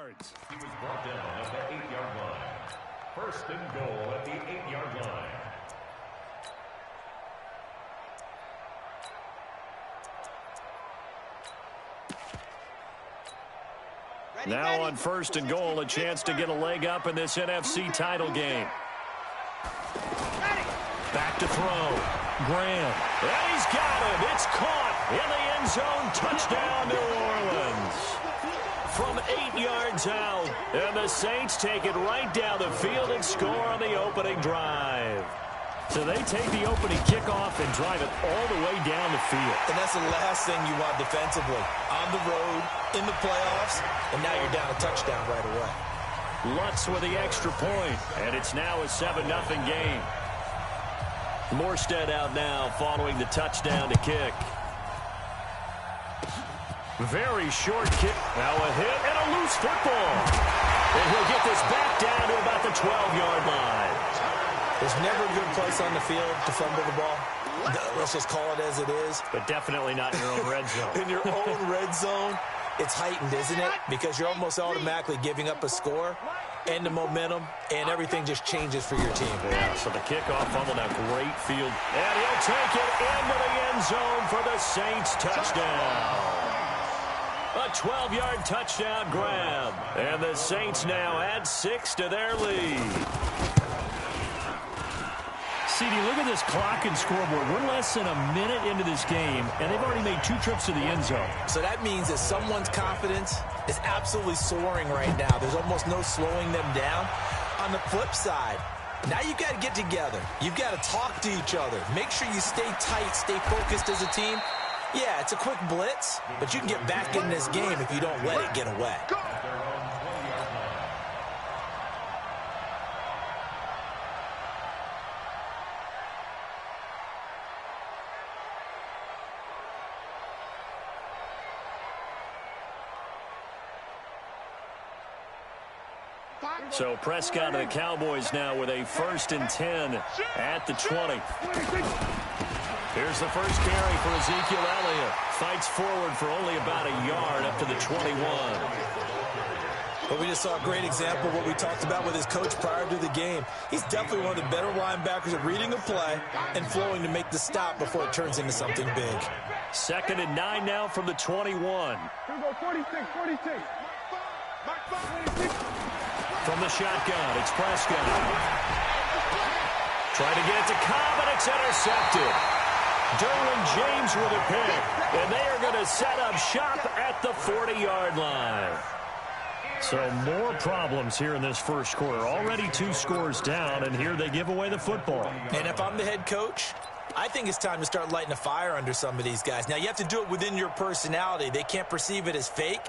yards. He was brought down at the 8-yard line. First and goal at the 8-yard line. Now on first and goal, a chance to get a leg up in this NFC title game. Back to throw. Graham. And he's got him. It's caught in the end zone. Touchdown, New Orleans. From 8 yards out. And the Saints take it right down the field and score on the opening drive. So they take the opening kickoff and drive it all the way down the field. And that's the last thing you want defensively. On the road, in the playoffs, and now you're down a touchdown right away. Lutz with the extra point, and it's now a 7-0 game. Morstead out now following the touchdown to kick. Very short kick. Now a hit and a loose football. And he'll get this back down to about the 12-yard line. There's never a good place on the field to fumble the ball. Let's just call it as it is. But definitely not in your own red zone. In your own red zone, it's heightened, isn't it? Because you're almost automatically giving up a score and the momentum, and everything just changes for your team. Yeah, so the kickoff fumble, now great field. And he'll take it into the end zone for the Saints touchdown. A 12-yard touchdown grab. And the Saints now add 6 to their lead. CD, look at this clock and scoreboard. We're less than a minute into this game, and they've already made 2 trips to the end zone. So that means that someone's confidence is absolutely soaring right now. There's almost no slowing them down. On the flip side, now you've got to get together. You've got to talk to each other. Make sure you stay tight, stay focused as a team. Yeah, it's a quick blitz, but you can get back in this game if you don't let it get away. So Prescott and the Cowboys now with a 1st and 10 at the 20. Here's the first carry for Ezekiel Elliott. Fights forward for only about a yard up to the 21. But we just saw a great example of what we talked about with his coach prior to the game. He's definitely one of the better linebackers at reading a play and flowing to make the stop before it turns into something big. 2nd and 9 now from the 21. From the shotgun, it's Prescott. Trying to get it to Cobb, and it's intercepted. Derwin James with a pick, and they are going to set up shop at the 40-yard line. So more problems here in this first quarter. Already 2 scores down, and here they give away the football. And if I'm the head coach, I think it's time to start lighting a fire under some of these guys. Now, you have to do it within your personality. They can't perceive it as fake.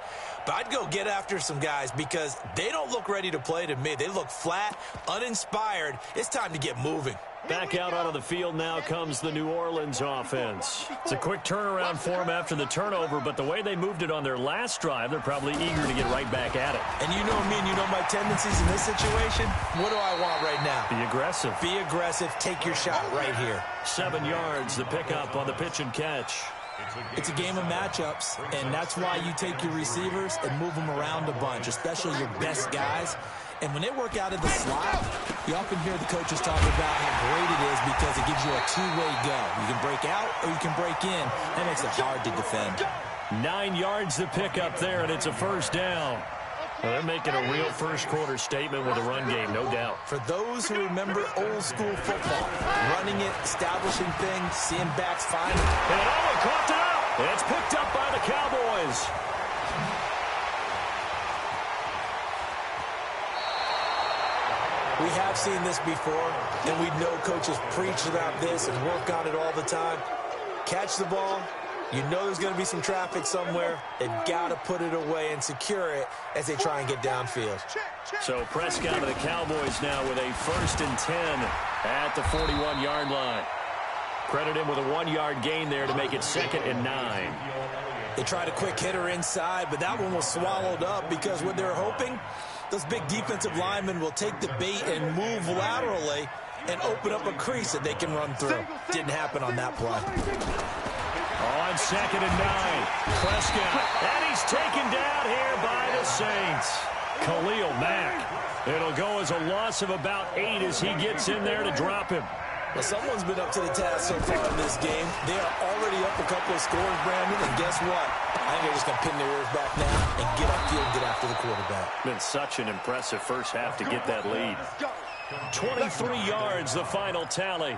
But I'd go get after some guys because they don't look ready to play to me. They look flat, uninspired. It's time to get moving. Back out onto the field now comes the New Orleans offense. It's a quick turnaround for them after the turnover, but the way they moved it on their last drive, they're probably eager to get right back at it. And you know me and you know my tendencies in this situation. What do I want right now? Be aggressive. Be aggressive. Take your shot right here. 7 yards, the pickup on the pitch and catch. It's a game of matchups, and that's why you take your receivers and move them around a bunch, especially your best guys. And when they work out of the slot, you often hear the coaches talk about how great it is because it gives you a two-way go. You can break out or you can break in. That makes it hard to defend. 9 yards the pickup there, and it's a first down. Well, they're making a real first-quarter statement with a run game, no doubt. For those who remember old-school football, running it, establishing things, seeing backs find it. And coughed it up. And it's picked up by the Cowboys. We have seen this before, and we know coaches preach about this and work on it all the time. Catch the ball. You know there's going to be some traffic somewhere. They've got to put it away and secure it as they try and get downfield. So Prescott of the Cowboys now with a 1st and 10 at the 41-yard line. Credit him with a 1-yard gain there to make it 2nd and 9. They tried a quick hitter inside, but that one was swallowed up because what they're hoping, those big defensive linemen will take the bait and move laterally and open up a crease that they can run through. Didn't happen on that play. On 2nd and 9, Prescott, and he's taken down here by the Saints. Khalil Mack. It'll go as a loss of about 8 as he gets in there to drop him. Well, someone's been up to the task so far in this game. They are already up a couple of scores, Brandon, and guess what? I think they're just going to pin their ears back now and get upfield and get after the quarterback. Been such an impressive first half to get that lead. 23 yards, the final tally.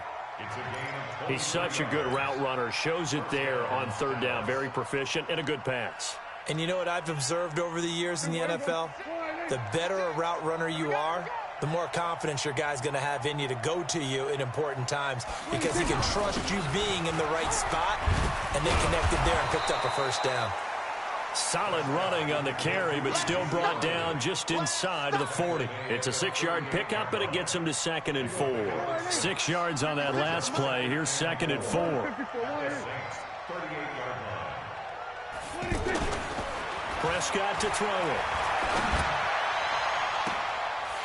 He's such a good route runner. Shows it there on third down. Very proficient and a good pass. And you know what I've observed over the years in the NFL? The better a route runner you are, the more confidence your guy's going to have in you to go to you in important times because he can trust you being in the right spot, and they connected there and picked up a first down. Solid running on the carry, but still brought down just inside of the 40. It's a 6-yard pickup, but it gets him to 2nd and 4. 6 yards on that last play. Here's 2nd and 4. Prescott to throw it.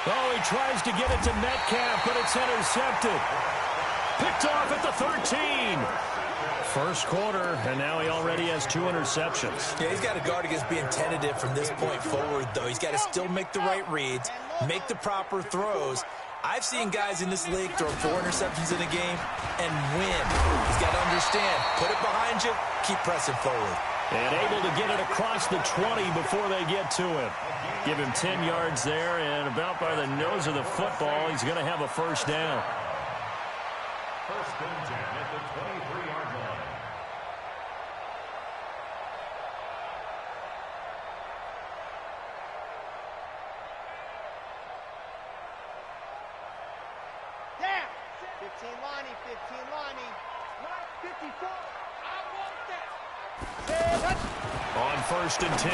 Oh, he tries to get it to Metcalf, but it's intercepted. Picked off at the 13. First quarter, and now he already has 2 interceptions. Yeah, he's got to guard against being tentative from this point forward, though. He's got to still make the right reads, make the proper throws. I've seen guys in this league throw 4 interceptions in a game and win. He's got to understand, put it behind you, keep pressing forward. And able to get it across the 20 before they get to him. Give him 10 yards there, and about by the nose of the football, he's going to have a first down. First and 10 at the 23-yard line. Down. 15 Lonnie, 15 Lonnie. 54. I want that. On first and 10,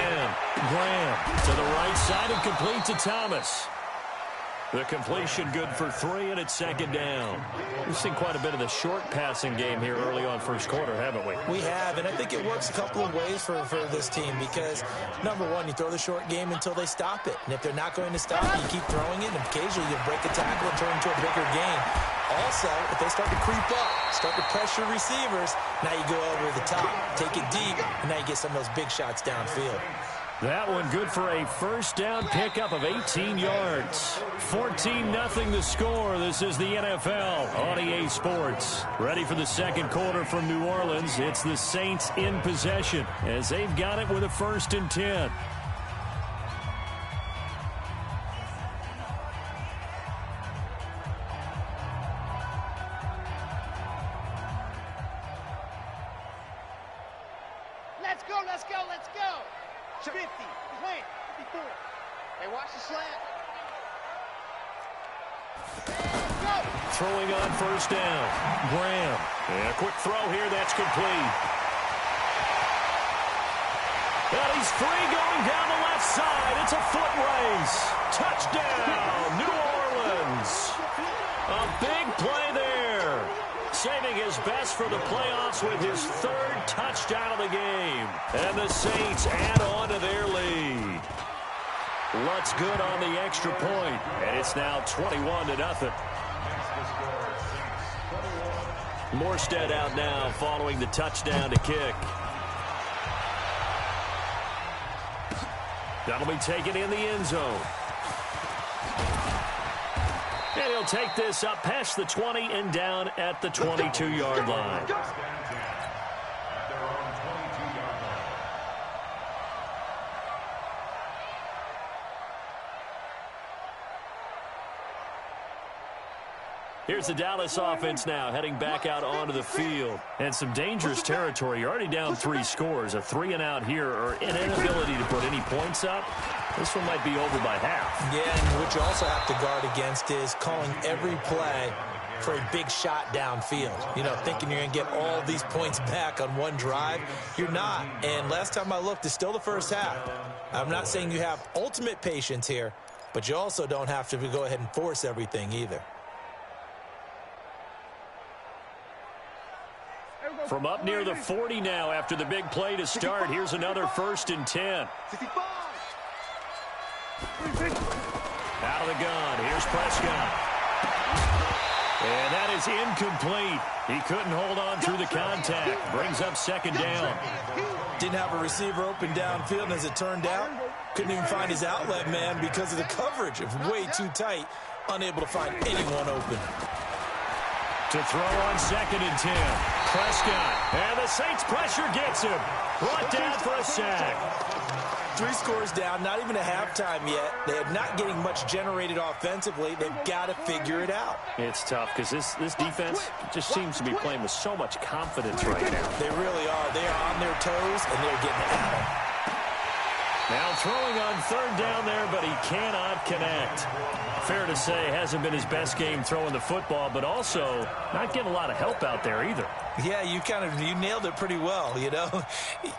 Graham to the right side and complete to Thomas. The completion good for 3, and it's 2nd down. We've seen quite a bit of the short passing game here early on first quarter, haven't we? We have, and I think it works a couple of ways for this team because, number one, you throw the short game until they stop it. And if they're not going to stop it, you keep throwing it, and occasionally you break a tackle and turn into a bigger gain. Also, if they start to creep up, start to pressure receivers, now you go over the top, take it deep, and now you get some of those big shots downfield. That one good for a first down pickup of 18 yards. 14-0 the score. This is the NFL on EA Sports. Ready for the second quarter from New Orleans. It's the Saints in possession as they've got it with a 1st and 10. Let's go, let's go, let's go. 50, 20, 54. Hey, watch the slant. Go. Throwing on first down. Graham. And a quick throw here. That's complete. And he's free going down the left side. It's a foot race. Touchdown, New Orleans. A big play there. Saving his best for the playoffs with his 3rd touchdown of the game. And the Saints add on to their lead. Lutz good on the extra point, and it's now 21-0. Morstead out now following the touchdown to kick. That'll be taken in the end zone. And he'll take this up past the 20 and down at the 22-yard line. Here's the Dallas offense now heading back out onto the field. And some dangerous territory. You're already down 3 scores. A 3 and out here or an inability to put any points up. This one might be over by half. Yeah, and what you also have to guard against is calling every play for a big shot downfield. You know, thinking you're going to get all these points back on one drive. You're not. And last time I looked, it's still the first half. I'm not saying you have ultimate patience here, but you also don't have to go ahead and force everything either. From up near the 40 now after the big play to start. Here's another 1st and 10. Out of the gun. Here's Prescott. And that is incomplete. He couldn't hold on through the contact. Brings up 2nd down. Didn't have a receiver open downfield, and as it turned out, Couldn't even find his outlet man because of the coverage. It was way too tight. Unable to find anyone open. To throw on 2nd and 10. Prescott. And the Saints pressure gets him. Brought down for a sack. 3 scores down, not even a halftime yet. They are not getting much generated offensively. They've got to figure it out. It's tough because this defense just seems to be playing with so much confidence right now. They really are. They are on their toes, and they're getting at them. Now throwing on 3rd down there, but he cannot connect. Fair to say, hasn't been his best game throwing the football, but also not getting a lot of help out there either. Yeah, you nailed it pretty well, you know.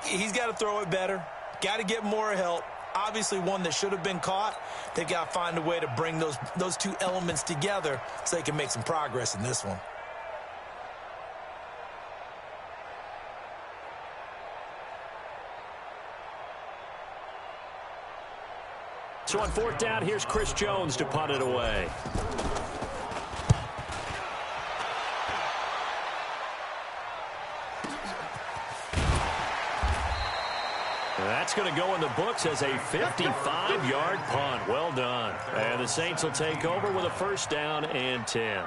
He's got to throw it better. Got to get more help. Obviously one that should have been caught. They've got to find a way to bring those two elements together so they can make some progress in this one. So on 4th down, here's Chris Jones to punt it away. That's going to go in the books as a 55-yard punt. Well done. And the Saints will take over with a 1st down and 10.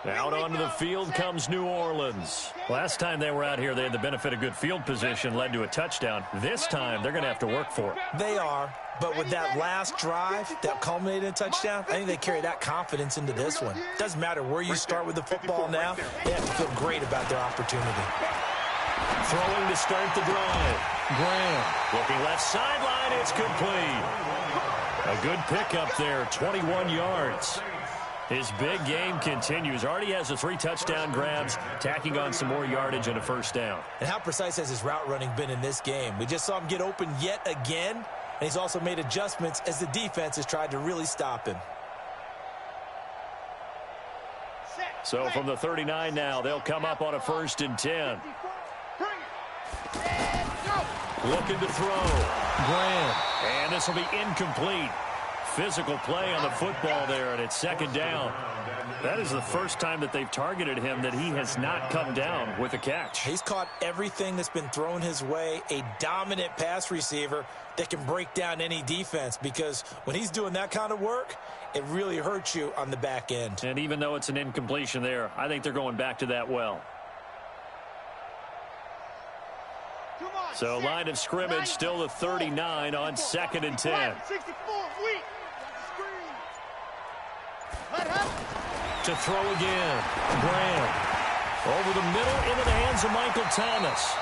Out onto the field comes New Orleans. Last time they were out here, they had the benefit of good field position, led to a touchdown. This time, they're going to have to work for it. They are, but with that last drive that culminated in a touchdown, I think they carry that confidence into this one. Doesn't matter where you start with the football now, they have to feel great about their opportunity. Throwing to start the drive. Graham looking left sideline. It's complete. A good pickup there, 21 yards. His big game continues. Already has the 3 touchdown grabs, tacking on some more yardage and a 1st down. And how precise has his route running been in this game? We just saw him get open yet again, and he's also made adjustments as the defense has tried to really stop him. So from the 39 now, they'll come up on a 1st and 10. Looking to throw. Graham. And this will be incomplete. Physical play on the football there, and it's 2nd down. That is the first time that they've targeted him that he has not come down with a catch. He's caught everything that's been thrown his way, a dominant pass receiver that can break down any defense, because when he's doing that kind of work, it really hurts you on the back end. And even though it's an incompletion there, I think they're going back to that well. So line of scrimmage still the 39 on 2nd and 10. To throw again. Graham over the middle into the hands of Michael Thomas.